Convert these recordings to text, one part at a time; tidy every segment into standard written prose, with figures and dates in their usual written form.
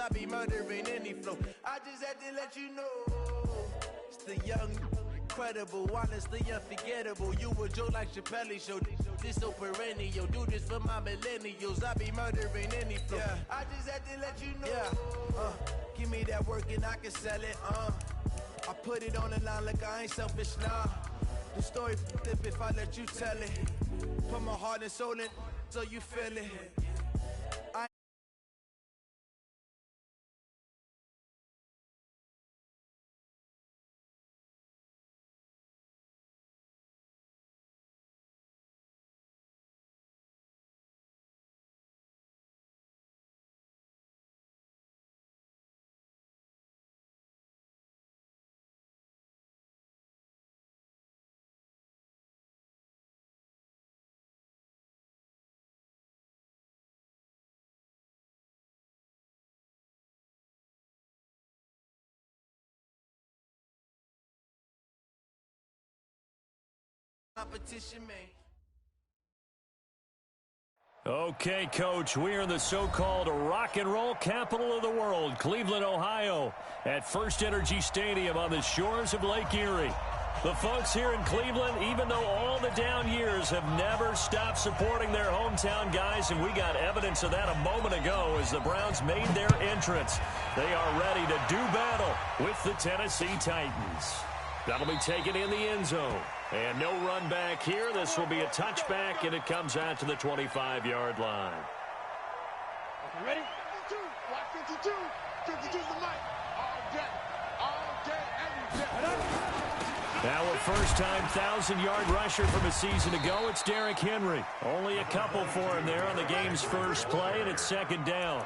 I be murdering any flow. I just had to let you know. It's the young, incredible, honestly unforgettable. You a joke like Chappelle Show. This so perennial. Do this for my millennials. I be murdering any flow. Yeah. I just had to let you know. Yeah. Give me that work and I can sell it. I put it on the line like I ain't selfish, nah. The story flip if I let you tell it. Put my heart and soul in so you feel it. Competition, man. Okay, Coach, we are in the so-called rock and roll capital of the world, Cleveland, Ohio, at First Energy Stadium on the shores of Lake Erie. The folks here in Cleveland, even though all the down years, have never stopped supporting their hometown guys, and we got evidence of that a moment ago as the Browns made their entrance. They are ready to do battle with the Tennessee Titans. That'll be taken in the end zone. And no run back here. This will be a touchback, and it comes out to the 25-yard line. Okay, ready? 52. Watch 52. 52's the mic. All day, every day. Now a first-time 1,000-yard rusher from a season ago. It's Derrick Henry. Only a couple for him there on the game's first play, and it's second down.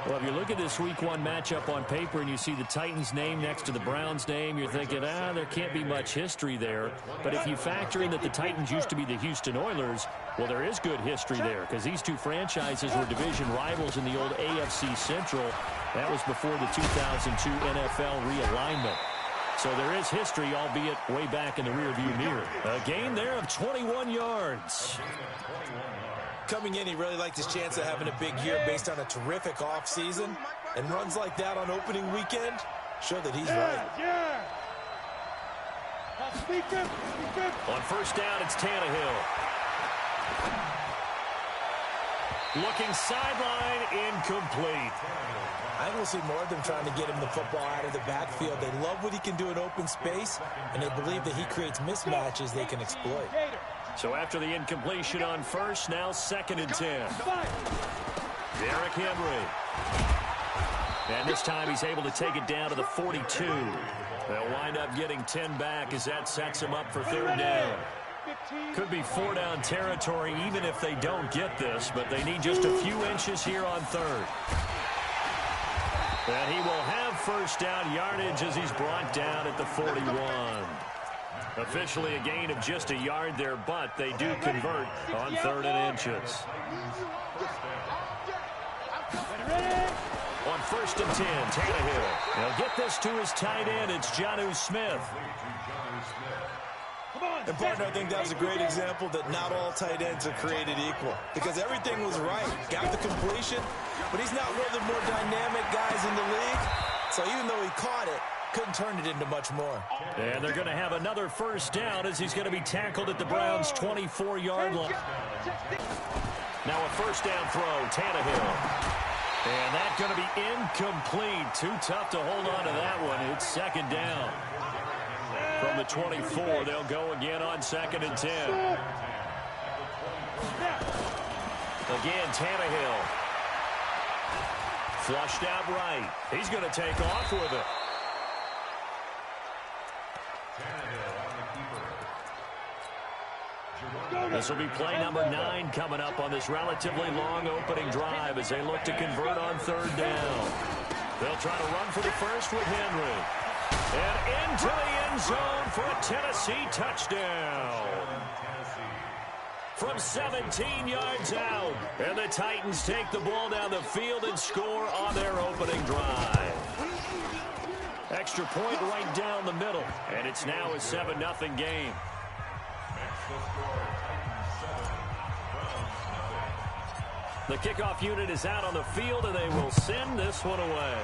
Well, if you look at this Week 1 matchup on paper and you see the Titans' name next to the Browns' name, you're thinking, there can't be much history there. But if you factor in that the Titans used to be the Houston Oilers, well, there is good history there because these two franchises were division rivals in the old AFC Central. That was before the 2002 NFL realignment. So there is history, albeit way back in the rearview mirror. A gain there of 21 yards. Coming in, he really liked his chance of having a big year based on a terrific offseason. And runs like that on opening weekend show that he's right. Yeah. On first down, it's Tannehill. Looking sideline, incomplete. I think we'll see more of them trying to get him the football out of the backfield. They love what he can do in open space, and they believe that he creates mismatches they can exploit. So after the incompletion on first, now 2nd and 10. Derrick Henry. And this time he's able to take it down to the 42. They'll wind up getting 10 back as that sets him up for 3rd down. Could be 4-down territory even if they don't get this, but they need just a few inches here on 3rd. And he will have first down yardage as he's brought down at the 41. Officially a gain of just a yard there, but they do convert on 3rd and inches. On 1st and 10, Tannehill. He'll get this to his tight end. It's Jonnu Smith. And, partner, I think that was a great example that not all tight ends are created equal. Because everything was right. Got the completion, but he's not one of the more dynamic guys in the league. So even though he caught it, couldn't turn it into much more. And they're going to have another first down as he's going to be tackled at the Browns' 24-yard line. Now a first down throw, Tannehill. And that's going to be incomplete. Too tough to hold on to that one. It's 2nd down. From the 24, they'll go again on 2nd and 10. Again, Tannehill. Flushed out right. He's going to take off with it. This will be play number 9 coming up on this relatively long opening drive as they look to convert on 3rd down. They'll try to run for the first with Henry. And into the end zone for a Tennessee touchdown. From 17 yards out. And the Titans take the ball down the field and score on their opening drive. Extra point right down the middle. And it's now a 7-0 game. The kickoff unit is out on the field, and they will send this one away.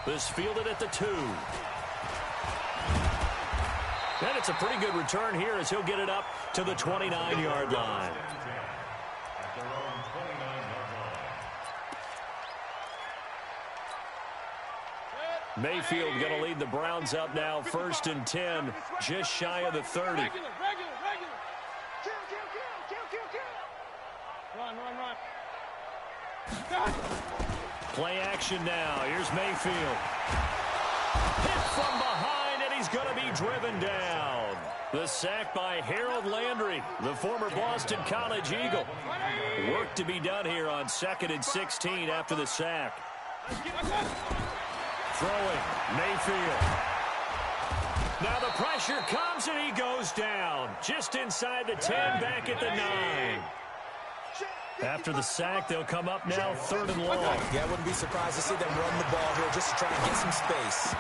This fielded at the 2. And it's a pretty good return here as he'll get it up to the 29-yard line. Mayfield going to lead the Browns up now, 1st and 10, just shy of the 30. Regular. Run. Play action now. Here's Mayfield. Hit from behind, and he's going to be driven down. The sack by Harold Landry, the former Boston College Eagle. Work to be done here on 2nd and 16 after the sack. Throwing, Mayfield. Now the pressure comes, and he goes down. Just inside the 10, back at the 9. After the sack, they'll come up now 3rd and long. Yeah, I wouldn't be surprised to see them run the ball here just to try and get some space.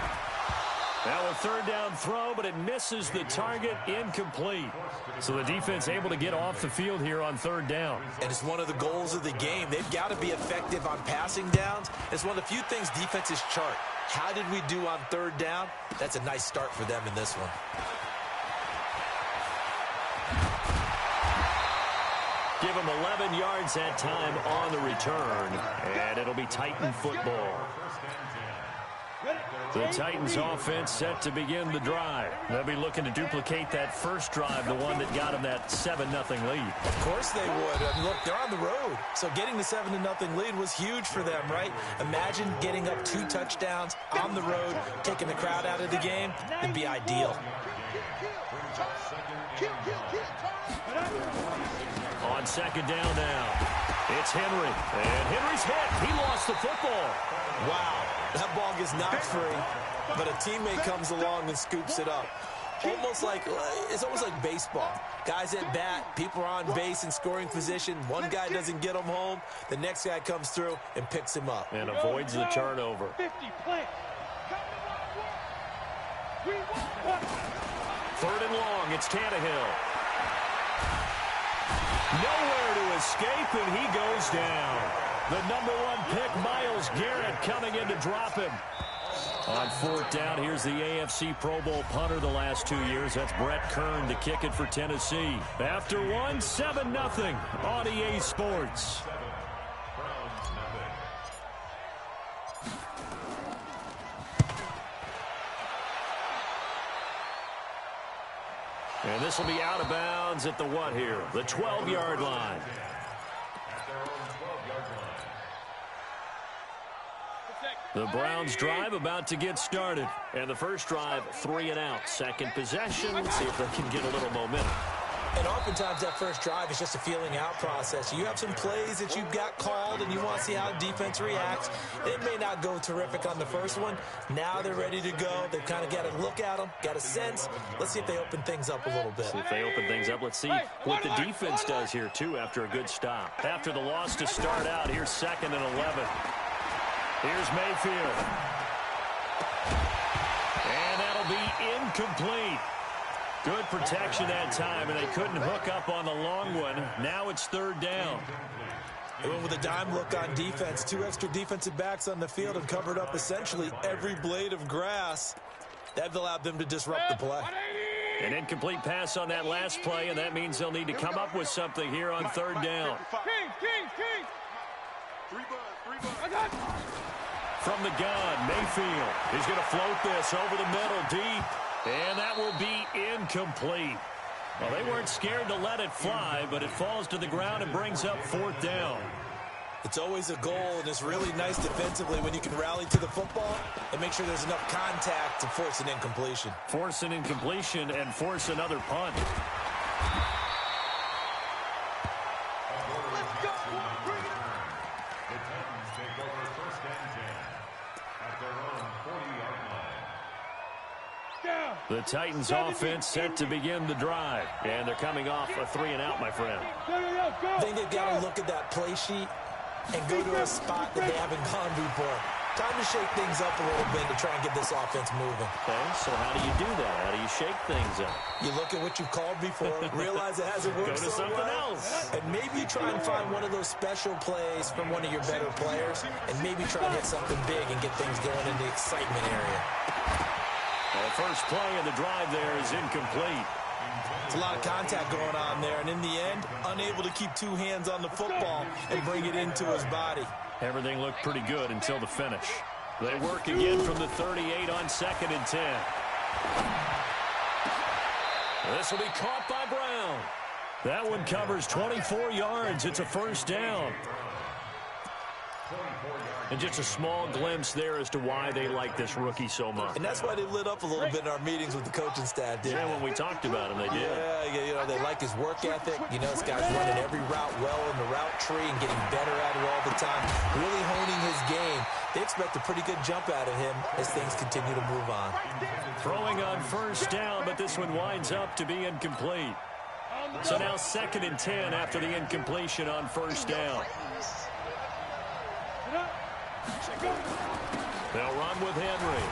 Now a 3rd down throw, but it misses the target, incomplete. So the defense able to get off the field here on 3rd down. And it's one of the goals of the game. They've got to be effective on passing downs. It's one of the few things defenses chart. How did we do on 3rd down? That's a nice start for them in this one. Give them 11 yards that time on the return, and it'll be Titan football. The Titans offense set to begin the drive. They'll be looking to duplicate that first drive, the one that got them that 7-0 lead. Of course they would. I mean, look, they're on the road. So getting the 7-0 lead was huge for them, right? Imagine getting up 2 touchdowns on the road, taking the crowd out of the game. It'd be ideal. On 2nd down now, it's Henry. And Henry's hit. He lost the football. Wow, that ball gets knocked free, but a teammate comes along and scoops it up. It's almost like baseball. Guys at bat, people are on base in scoring position. One guy doesn't get him home. The next guy comes through and picks him up. And avoids the turnover. 3rd and long, it's Tannehill. Nowhere to escape, and he goes down. The #1 pick, Myles Garrett, coming in to drop him. On 4th down, here's the AFC Pro Bowl punter the last 2 years. That's Brett Kern to kick it for Tennessee. After one, 7-0 on EA Sports. And this will be out of bounds at the what here? The 12-yard line. The Browns drive about to get started. And the first drive, 3 and out. Second possession, let's see if they can get a little momentum. And oftentimes that first drive is just a feeling out process. You have some plays that you've got called and you want to see how defense reacts. It may not go terrific on the first one. Now they're ready to go. They've kind of got to look at them, got a sense. Let's see if they open things up a little bit. See if they open things up. Let's see what the defense does here, too, after a good stop. After the loss to start out, here's 2nd and 11. Here's Mayfield. And that'll be incomplete. Good protection that time, and they couldn't hook up on the long one. Now it's 3rd down. They went with a dime look on defense. 2 extra defensive backs on the field and covered up essentially every blade of grass. That allowed them to disrupt the play. An incomplete pass on that last play, and that means they'll need to come up with something here on 3rd down. King. 3 buds. From the gun, Mayfield. He's going to float this over the middle deep. And that will be incomplete. Well, they weren't scared to let it fly, but it falls to the ground and brings up 4th down. It's always a goal, and it's really nice defensively when you can rally to the football and make sure there's enough contact to force an incompletion. Force an incompletion and force another punt. The Titans offense set to begin the drive. And they're coming off a 3 and out, my friend. I think they've got to look at that play sheet and go to a spot that they haven't gone before. Time to shake things up a little bit to try and get this offense moving. Okay, so how do you do that? How do you shake things up? You look at what you've called before, realize it hasn't worked Go to so something well, else. and maybe try and find one of those special plays from one of your better players, and maybe try and hit something big and get things going in the excitement area. The first play of the drive there is incomplete. It's a lot of contact going on there, and in the end, unable to keep two hands on the football and bring it into his body. Everything looked pretty good until the finish. They work again from the 38 on 2nd and 10. This will be caught by Brown. That one covers 24 yards. It's a first down. And just a small glimpse there as to why they like this rookie so much. And that's why they lit up a little bit in our meetings with the coaching staff, didn't they? When we talked about him, they did. Yeah, you know, they like his work ethic. You know, this guy's running every route well in the route tree and getting better at it all the time, really honing his game. They expect a pretty good jump out of him as things continue to move on. Throwing on first down, but this one winds up to be incomplete. So now 2nd and 10 after the incompletion on first down. They'll run with Henry.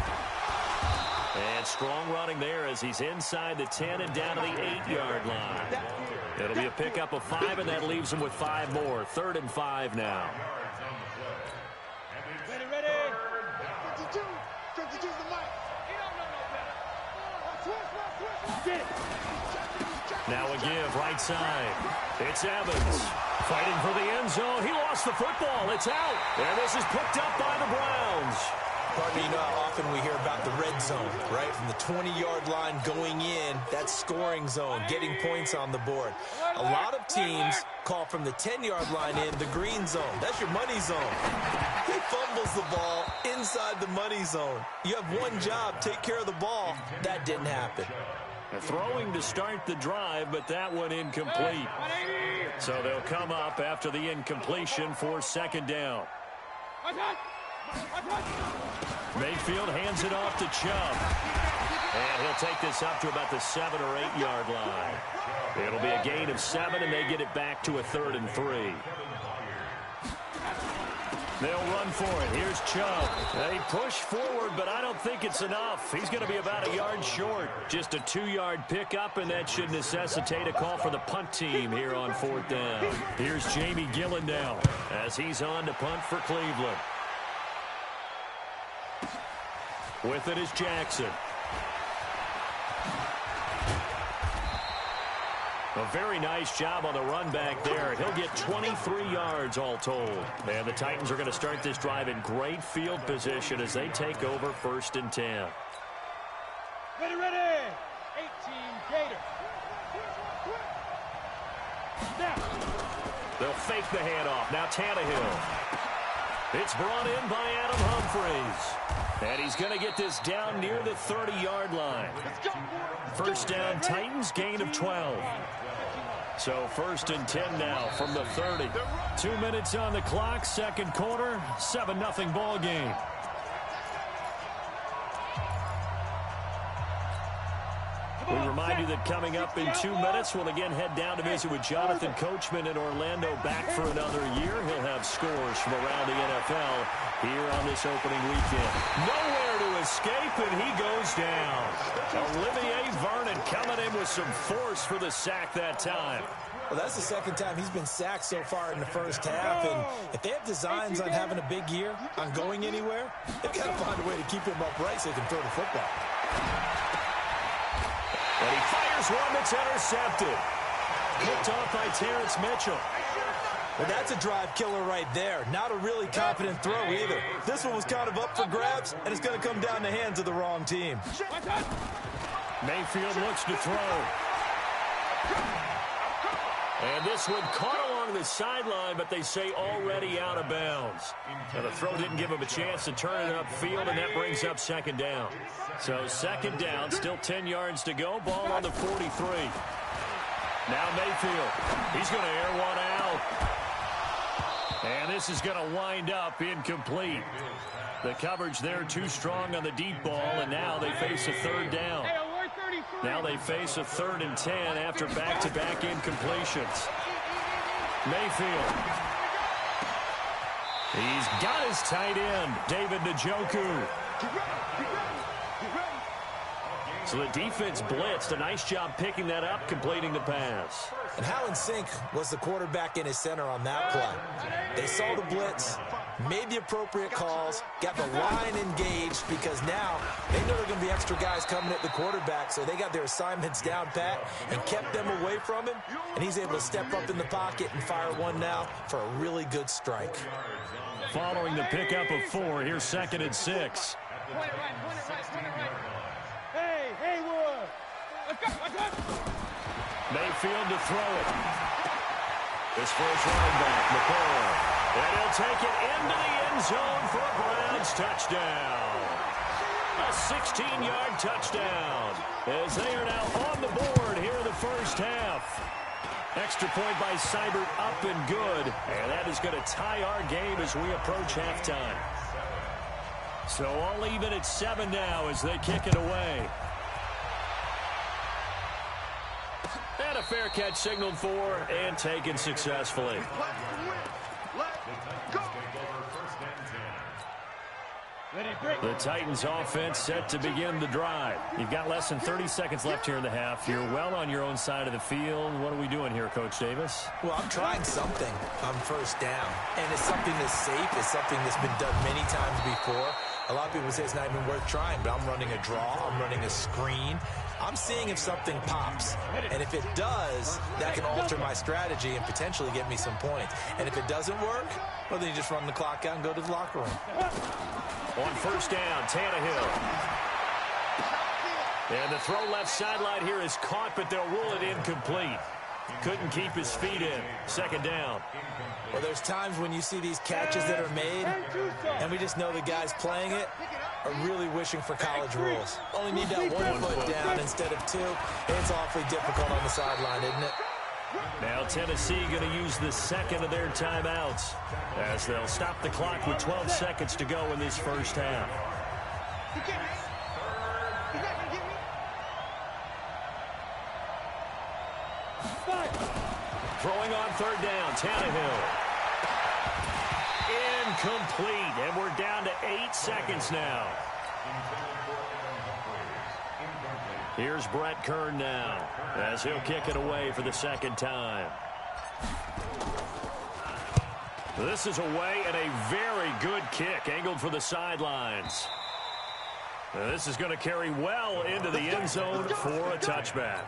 And strong running there as he's inside the 10 and down to the 8-yard line. It'll be a pickup of 5, and that leaves him with 5 more. 3rd and 5 now. Ready. 52. 52's the mic. He don't know no better. Get it. Now a give right side. It's Evans fighting for the end zone. He lost the football. It's out. And this is picked up by the Browns. Partner, you know how often we hear about the red zone, right? From the 20-yard line going in, that scoring zone, getting points on the board. A lot of teams call from the 10-yard line in the green zone. That's your money zone. He fumbles the ball inside the money zone. You have one job, take care of the ball. That didn't happen. Throwing to start the drive, but that one incomplete. So they'll come up after the incompletion for 2nd down. Mayfield hands it off to Chubb. And he'll take this up to about the 7 or 8-yard line. It'll be a gain of 7, and they get it back to a 3rd and 3. They'll run for it. Here's Chubb. They push forward, but I don't think it's enough. He's going to be about a yard short. Just a 2-yard pickup, and that should necessitate a call for the punt team here on 4th down. Here's Jamie Gillen now as he's on to punt for Cleveland. With it is Jackson. A very nice job on the run back there. He'll get 23 yards all told. And the Titans are going to start this drive in great field position as they take over 1st and 10. Ready. 18 Gator. They'll fake the handoff. Now Tannehill. It's brought in by Adam Humphries. And he's going to get this down near the 30-yard line. First down, Titans, gain of 12. So 1st and 10 now from the 30. 2 minutes on the clock, 2nd quarter, 7-0 ball game. We remind you that coming up in 2 minutes, we'll again head down to visit with Jonathan Coachman in Orlando, back for another year. He'll have scores from around the NFL here on this opening weekend. Nowhere to escape, and he goes down. Olivier Vernon coming in with some force for the sack that time. Well, that's the 2nd time he's been sacked so far in the first half, and if they have designs on having a big year, on going anywhere, they've got to find a way to keep him upright so he can throw the football. And he fires one that's intercepted. Picked off by Terrence Mitchell. Well, that's a drive killer right there. Not a really confident throw either. This one was kind of up for grabs, and it's going to come down the hands of the wrong team. Mayfield looks to throw. And this one caught along the sideline, but they say already out of bounds. Now the throw didn't give him a chance to turn it upfield, and that brings up 2nd down. So 2nd down, still 10 yards to go. Ball on the 43. Now Mayfield. He's going to air one out. And this is going to wind up incomplete. The coverage there too strong on the deep ball, and now they face a 3rd down. Now they face a 3rd and 10 after back-to-back incompletions. Mayfield. He's got his tight end, David Njoku. Get ready, get ready, get ready. So the defense blitzed. A nice job picking that up, completing the pass. And how in sync was the quarterback and his center on that play? They saw the blitz, made the appropriate calls, got the line engaged because now they know there are going to be extra guys coming at the quarterback, so they got their assignments down pat and kept them away from him, and he's able to step up in the pocket and fire one now for a really good strike. Following the pickup of 4, here's 2nd and 6. Point it right, point it right, point it right. Hey, Haywood. Let's go, let's go. Mayfield to throw it. His first running back, McCoy. And he'll take it into the end zone for a Browns touchdown. A 16-yard touchdown as they are now on the board here in the first half. Extra point by Seibert up and good. And that is going to tie our game as we approach halftime. So all even at 7 now as they kick it away. And a fair catch signaled for and taken successfully. The Titans offense set to begin the drive. You've got less than 30 seconds left here in the half. You're well on your own side of the field. What are we doing here, Coach Davis? Well, I'm trying something on first down, and it's something that's safe. It's something that's been done many times before. A lot of people say it's not even worth trying, but I'm running a draw. I'm running a screen. I'm seeing if something pops, and if it does, that can alter my strategy and potentially get me some points. And if it doesn't work, well, then you just run the clock out and go to the locker room. On first down, Tannehill. And the throw left sideline here is caught, but they'll rule it incomplete. Couldn't keep his feet in. 2nd down. Well, there's times when you see these catches that are made, and we just know the guys playing it are really wishing for college rules. Only need that 1 foot down instead of 2. It's awfully difficult on the sideline, isn't it? Now Tennessee going to use the 2nd of their timeouts as they'll stop the clock with 12 seconds to go in this first half. Throwing on 3rd down, Tannehill. Incomplete, and we're down to 8 seconds now. Here's Brett Kern now as he'll kick it away for the 2nd time. This is away and a very good kick angled for the sidelines. This is going to carry well into the end zone for a touchback.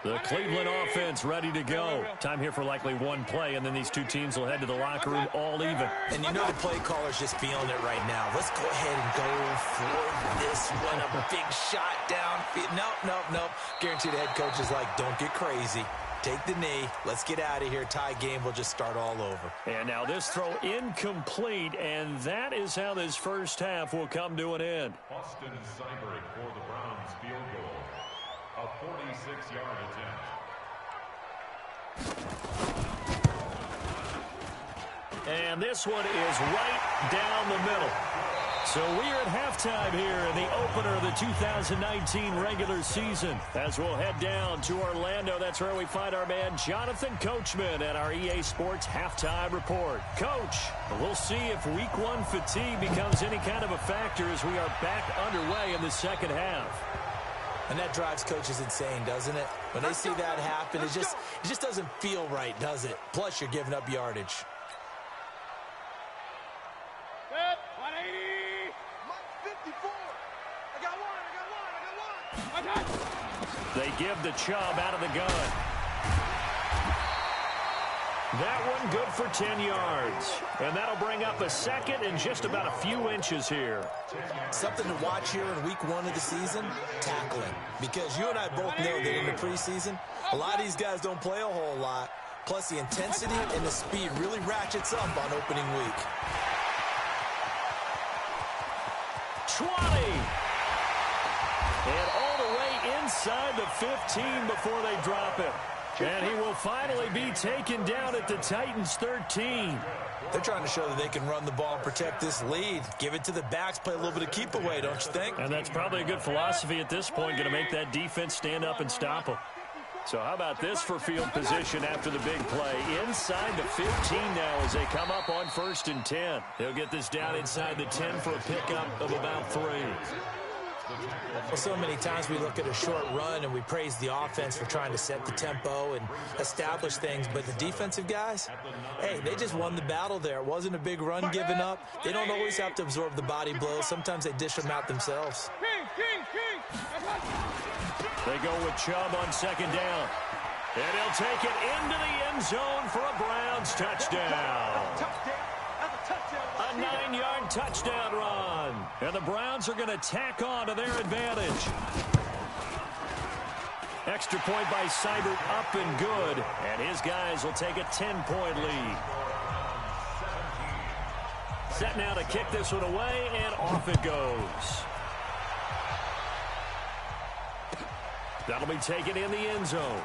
The Cleveland offense ready to go. Time here for likely one play, and then these two teams will head to the locker room all even. And you know the play caller's just feeling it right now. Let's go ahead and go for this one. A big shot down. Nope. Guaranteed the head coach is like, don't get crazy. Take the knee. Let's get out of here. Tie game. We'll just start all over. And now this throw incomplete, and that is how this first half will come to an end. Austin Seibert for the Browns field goal. A 46-yard attempt. And this one is right down the middle. So we're at halftime here in the opener of the 2019 regular season. As we'll head down to Orlando, that's where we find our man Jonathan Coachman at our EA Sports Halftime Report. Coach, we'll see if Week 1 fatigue becomes any kind of a factor as we are back underway in the second half. And that drives coaches insane, doesn't it? When they see that happen, it just doesn't feel right, does it? Plus, you're giving up yardage. Good. 180. 54. I got one. They give the Chubb out of the gun. That one good for 10 yards. And that'll bring up a 2nd and just about a few inches here. Something to watch here in Week 1 of the season, tackling. Because you and I both know that in the preseason, a lot of these guys don't play a whole lot. Plus, the intensity and the speed really ratchets up on opening week. 20. And all the way inside the 15 before they drop it. And he will finally be taken down at the Titans' 13. They're trying to show that they can run the ball and protect this lead. Give it to the backs, play a little bit of keep away, don't you think? And that's probably a good philosophy at this point, going to make that defense stand up and stop them. So how about this for field position after the big play? Inside the 15 now as they come up on 1st and 10. They'll get this down inside the 10 for a pickup of about 3. Well, so many times we look at a short run and we praise the offense for trying to set the tempo and establish things, but the defensive guys, hey, they just won the battle there. It wasn't a big run given up. They don't always have to absorb the body blows. Sometimes they dish them out themselves. They go with Chubb on 2nd down. And he'll take it into the end zone for a Browns touchdown. A 9-yard touchdown run. And the Browns are going to tack on to their advantage. Extra point by Seibert up and good. And his guys will take a 10-point lead. Set now to kick this one away, and off it goes. That'll be taken in the end zone.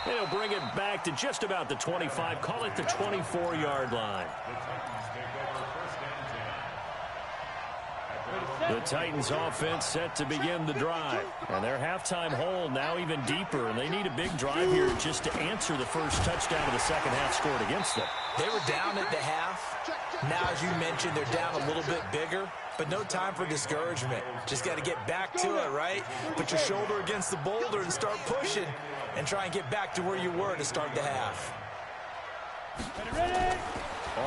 And he'll bring it back to just about the 25. Call it the 24-yard line. The Titans offense set to begin the drive. And their halftime hole now even deeper. And they need a big drive here just to answer the first touchdown of the second half scored against them. They were down at the half. Now, as you mentioned, they're down a little bit bigger. But no time for discouragement. Just got to get back to it, right? Put your shoulder against the boulder and start pushing. And try and get back to where you were to start the half.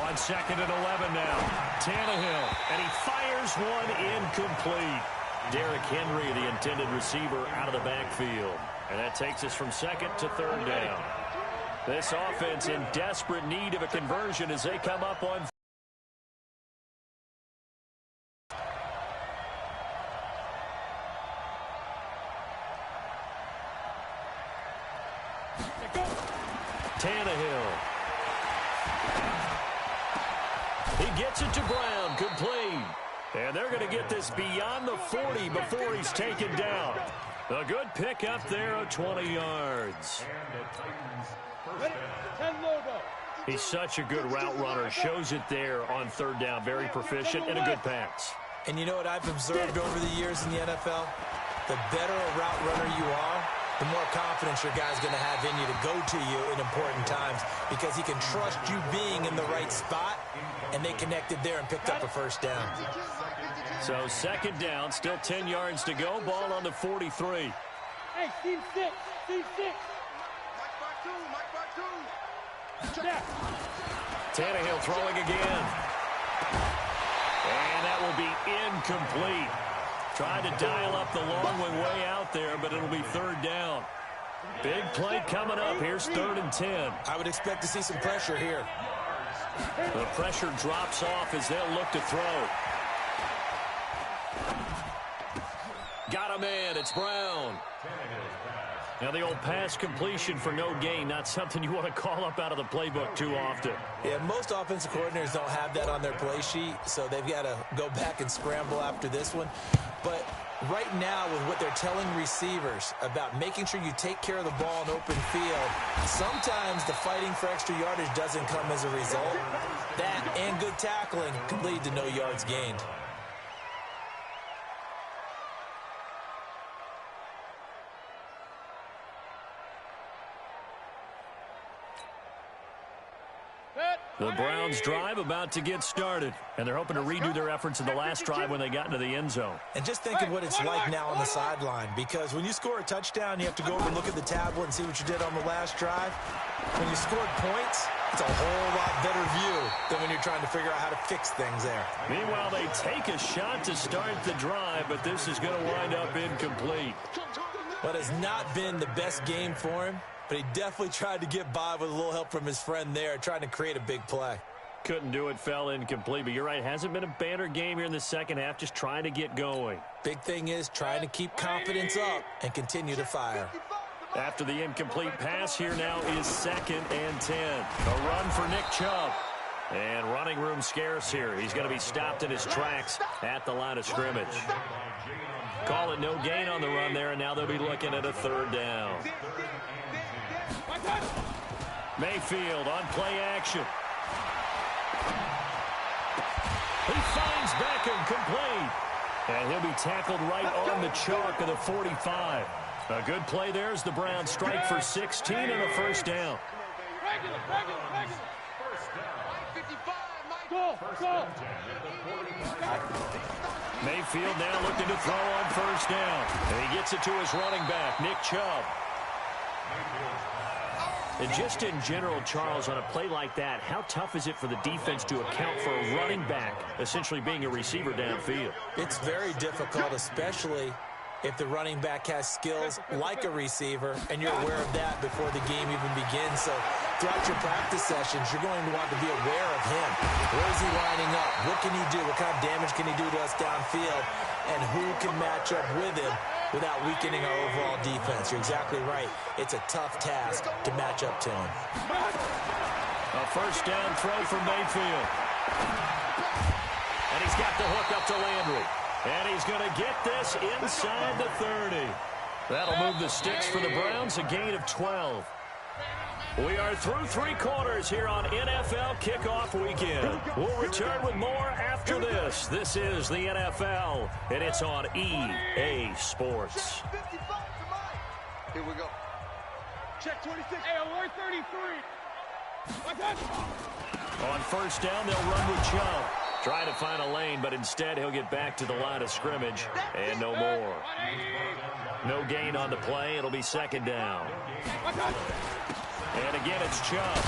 On 2nd and 11 now. Tannehill. And he fires one incomplete. Derrick Henry, the intended receiver, out of the backfield. And that takes us from 2nd to 3rd down. This offense in desperate need of a conversion as they come up on Tannehill. He gets it to Brown, complete. And they're going to get this beyond the 40 before he's taken down. A good pickup there of 20 yards. He's such a good route runner. Shows it there on 3rd down. Very proficient and a good pass. And you know what I've observed over the years in the NFL? The better a route runner you are, the more confidence your guy's going to have in you to go to you in important times because he can trust you being in the right spot, and they connected there and picked up a 1st down. So 2nd down, still 10 yards to go. Ball on the 43. Hey, team 6, team 6. Tannehill throwing again. And that will be incomplete. Tried to dial up the long one way out there, but it'll be 3rd down. Big play coming up. Here's 3rd and 10. I would expect to see some pressure here. The pressure drops off as they'll look to throw. Got a man. It's Brown. Now the old pass completion for no gain, not something you want to call up out of the playbook too often. Yeah, most offensive coordinators don't have that on their play sheet, so they've got to go back and scramble after this one. But right now, with what they're telling receivers about making sure you take care of the ball in open field, sometimes the fighting for extra yardage doesn't come as a result. That and good tackling can lead to no yards gained. The Browns drive about to get started, and they're hoping to redo their efforts in the last drive when they got into the end zone. And just think of what it's like now on the sideline, because when you score a touchdown, you have to go over and look at the tablet and see what you did on the last drive. When you scored points, it's a whole lot better view than when you're trying to figure out how to fix things there. Meanwhile, they take a shot to start the drive, but this is going to wind up incomplete. What has not been the best game for him, but he definitely tried to get by with a little help from his friend there, trying to create a big play. Couldn't do it, fell incomplete. But you're right, hasn't been a banner game here in the second half, just trying to get going. Big thing is trying to keep confidence up and continue to fire. After the incomplete pass, here now is 2nd and 10. A run for Nick Chubb. And running room scarce here. He's going to be stopped in his tracks at the line of scrimmage. Call it no gain on the run there, and now they'll be looking at a 3rd down. Mayfield on play action. He finds Beckham complete. And he'll be tackled right on the chalk of the 45. A good play there as the Browns strike for 16 and a first down. Regular. First down. Go. Mayfield now looking to throw on first down. And he gets it to his running back, Nick Chubb. And just in general, Charles, on a play like that, how tough is it for the defense to account for a running back essentially being a receiver downfield? It's very difficult, especially if the running back has skills like a receiver, and you're aware of that before the game even begins. So throughout your practice sessions, you're going to want to be aware of him. Where is he lining up? What can he do? What kind of damage can he do to us downfield? And who can match up with him without weakening our overall defense? You're exactly right. It's a tough task to match up to him. A first down throw for Mayfield. And he's got the hook up to Landry. And he's going to get this inside the 30. That'll move the sticks for the Browns, a gain of 12. We are through three quarters here on NFL Kickoff Weekend. We'll return with more after this. This is the NFL, and it's on EA Sports. Here we go. Check 26. Hey, alert 33. On first down, they'll run with Chubb. Trying to find a lane, but instead he'll get back to the line of scrimmage, and no more. No gain on the play. It'll be second down. And again, it's Chubb.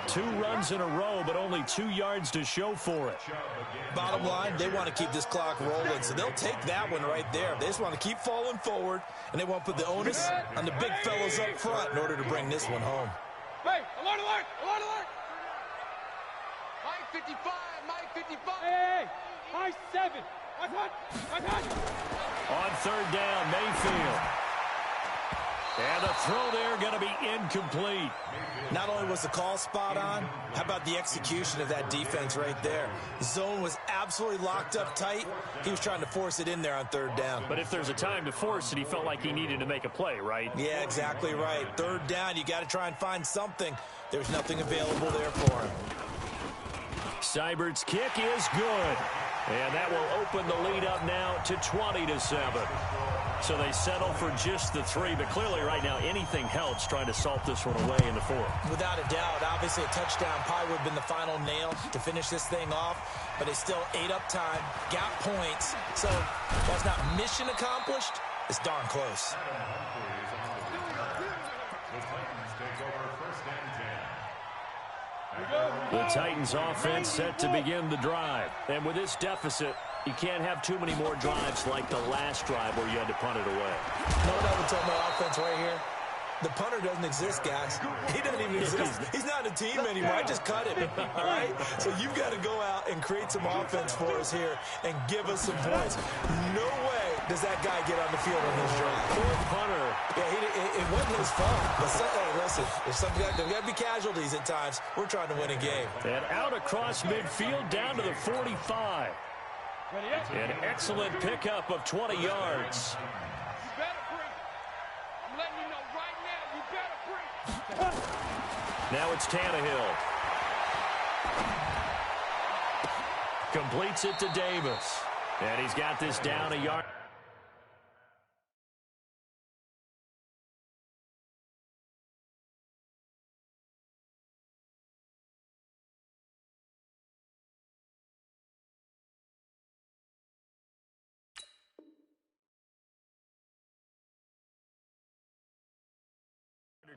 2 runs in a row, but only 2 yards to show for it. Bottom line, they want to keep this clock rolling, so they'll take that one right there. They just want to keep falling forward, and they want to put the onus on the big fellas up front in order to bring this one home. Hey, alert! Mike 55. Hey, high 7. On third down, Mayfield. And the throw there going to be incomplete. Not only was the call spot on, how about the execution of that defense right there? Zone was absolutely locked up tight. He was trying to force it in there on third down. But if there's a time to force it, he felt like he needed to make a play, right? Yeah, exactly right. Third down, you got to try and find something. There's nothing available there for him. Seibert's kick is good. And that will open the lead up now to 20-7. So they settle for just the 3, but clearly right now anything helps trying to salt this one away in the 4th. Without a doubt, obviously a touchdown probably would have been the final nail to finish this thing off, but it's still ate up time, got points. So while it's not mission accomplished, it's darn close. The Titans offense set to begin the drive. And with this deficit, you can't have too many more drives like the last drive where you had to punt it away. No one ever told my offense right here. The punter doesn't exist, guys. He doesn't even exist. He's not a team anymore. I just cut him, all right? So you've got to go out and create some offense for us here and give us some points. No way does that guy get on the field on this drive. Poor punter. Yeah, it wasn't his fault. But hey, listen, there's got to be casualties at times. We're trying to win a game. And out across midfield down to the 45. An excellent pickup of 20 yards. Now it's Tannehill. Completes it to Davis. And he's got this down a yard.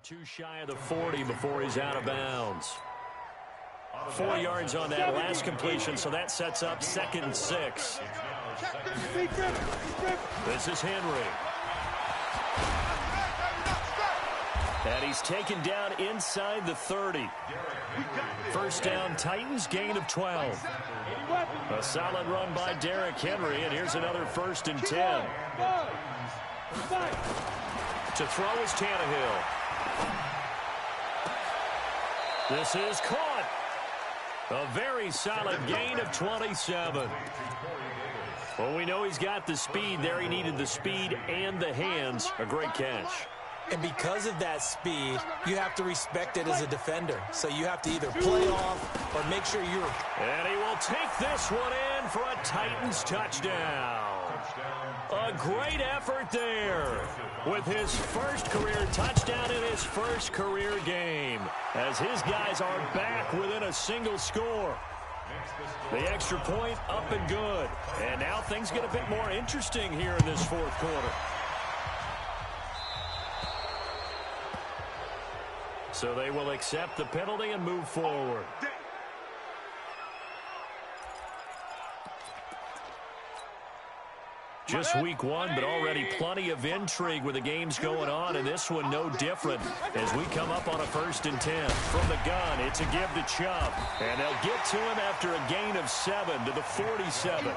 Too shy of the 40 before he's out of bounds. 4 yards on that last completion, so that sets up 2nd and 6. This is Henry. And he's taken down inside the 30. First down, Titans, gain of 12. A solid run by Derrick Henry, and here's another 1st and 10. To throw is Tannehill. This is caught. A very solid gain of 27. Well, we know he's got the speed there. He needed the speed and the hands. A great catch. And because of that speed, you have to respect it as a defender. So you have to either play off or make sure you're... And he will take this one in. in for a Titans touchdown. A great effort there with his first career touchdown in his first career game, as his guys are back within a single score. The extra point up and good. And now things get a bit more interesting here in this fourth quarter. So they will accept the penalty and move forward. Just week one, but already plenty of intrigue with the games going on, and this one no different as we come up on a 1st and 10. From the gun, it's a give to Chubb, and they'll get to him after a gain of 7 to the 47.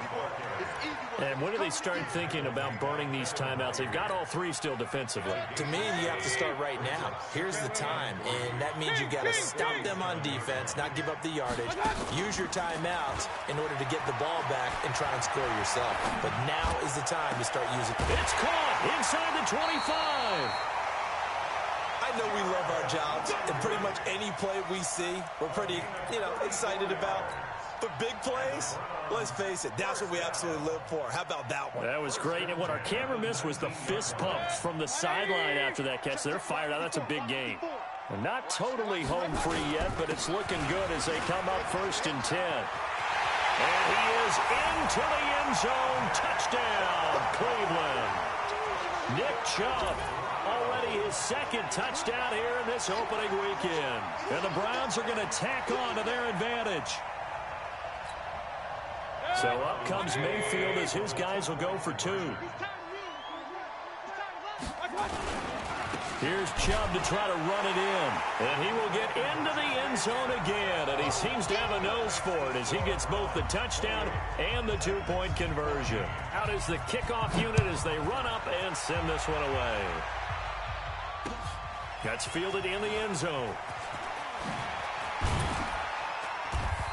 And when do they start thinking about burning these timeouts? They've got all 3 still defensively. To me, you have to start right now. Here's the time, and that means you've got to stop them on defense, not give up the yardage, use your timeouts in order to get the ball back and try and score yourself. But now is the time to start using it. It's caught inside the 25. I know we love our jobs, and pretty much any play we see, we're pretty, excited about. But big plays, let's face it, that's what we absolutely live for. How about that one? That was great. And what our camera missed was the fist pumps from the sideline after that catch. They're fired out. That's a big gain. And not totally home free yet, but it's looking good as they come up 1st and 10. And he is into the end zone. Touchdown, Cleveland. Nick Chubb, already his 2nd touchdown here in this opening weekend. And the Browns are going to tack on to their advantage. So up comes Mayfield as his guys will go for 2. Here's Chubb to try to run it in. And he will get into the end zone again. And he seems to have a nose for it as he gets both the touchdown and the 2-point conversion. Out is the kickoff unit as they run up and send this one away. That's fielded in the end zone.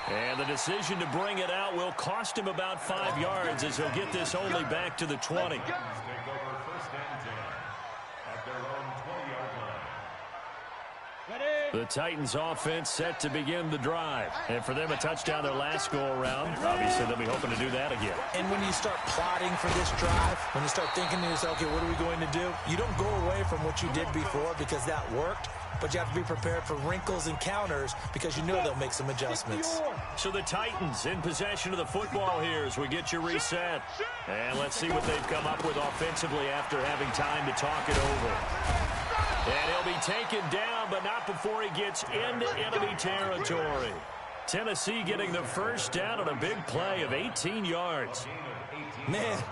And the decision to bring it out will cost him about 5 yards as he'll get this only back to the 20. The Titans offense set to begin the drive. And for them, a touchdown their last go-around. Obviously, they'll be hoping to do that again. And when you start plotting for this drive, when you start thinking to yourself, okay, what are we going to do? You don't go away from what you did before because that worked. But you have to be prepared for wrinkles and counters because you know they'll make some adjustments. So the Titans in possession of the football here as we get you reset. And let's see what they've come up with offensively after having time to talk it over. And he'll be taken down, but not before he gets into enemy territory. Tennessee getting the first down on a big play of 18 yards. Man,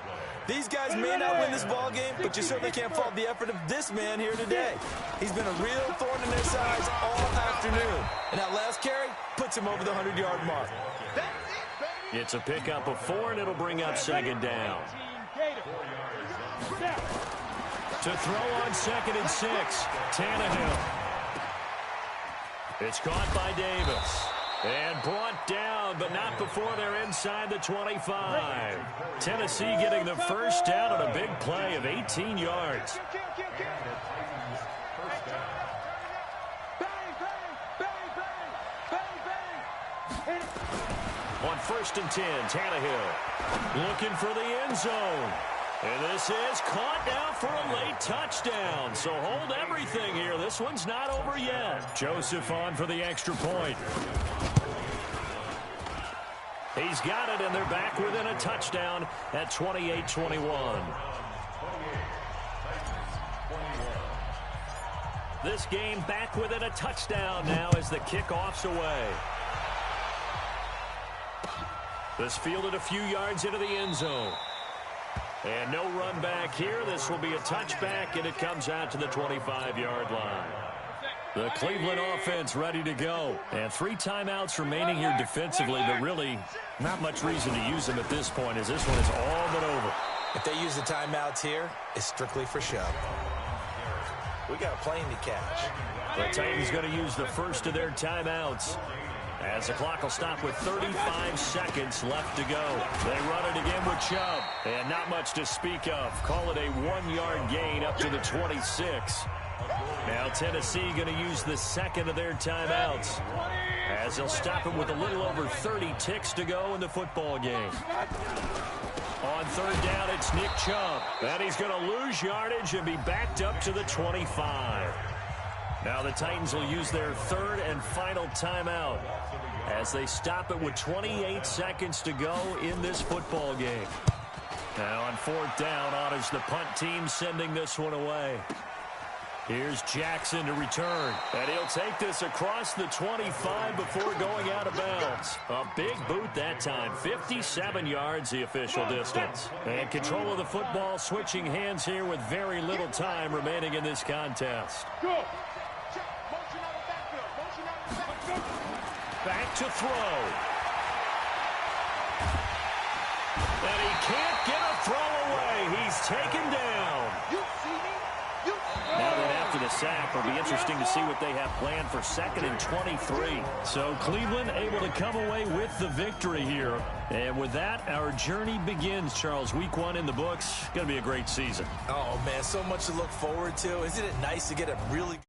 these guys may not win this ball game, but you certainly can't fault the effort of this man here today. He's been a real thorn in their sides all afternoon. And that last carry puts him over the 100-yard mark. It's a pickup of 4, and it'll bring up 2nd down. To throw on 2nd and 6, Tannehill. It's caught by Davis. And brought down, but not before they're inside the 25. Tennessee getting the first down on a big play of 18 yards. On 1st and 10, Tannehill looking for the end zone. And this is caught now for a late touchdown. So hold everything here. This one's not over yet. Joseph on for the extra point. He's got it, and they're back within a touchdown at 28-21. This game back within a touchdown now as the kickoff's away. This fielded a few yards into the end zone. And no run back here. This will be a touchback, and it comes out to the 25-yard line. The Cleveland offense ready to go. And 3 timeouts remaining here defensively, but really not much reason to use them at this point as this one is all but over. If they use the timeouts here, it's strictly for show. We got a plane to catch. The Titans going to use the first of their timeouts as the clock will stop with 35 seconds left to go. They run it again with Chubb, and not much to speak of. Call it a 1-yard gain up to the 26. Now Tennessee going to use the second of their timeouts, as they'll stop it with a little over 30 ticks to go in the football game. On third down, it's Nick Chubb. And he's going to lose yardage and be backed up to the 25. Now the Titans will use their third and final timeout as they stop it with 28 seconds to go in this football game. Now on fourth down, on is the punt team sending this one away. Here's Jackson to return, and he'll take this across the 25 before going out of bounds. A big boot that time, 57 yards the official distance. And control of the football switching hands here with very little time remaining in this contest. Back to throw. And he can't get a throw away. He's taken down. Now that after the sack, it'll be interesting to see what they have planned for 2nd and 23. So Cleveland able to come away with the victory here. And with that, our journey begins, Charles. Week 1 in the books. Going to be a great season. Oh, man, so much to look forward to. Isn't it nice to get a really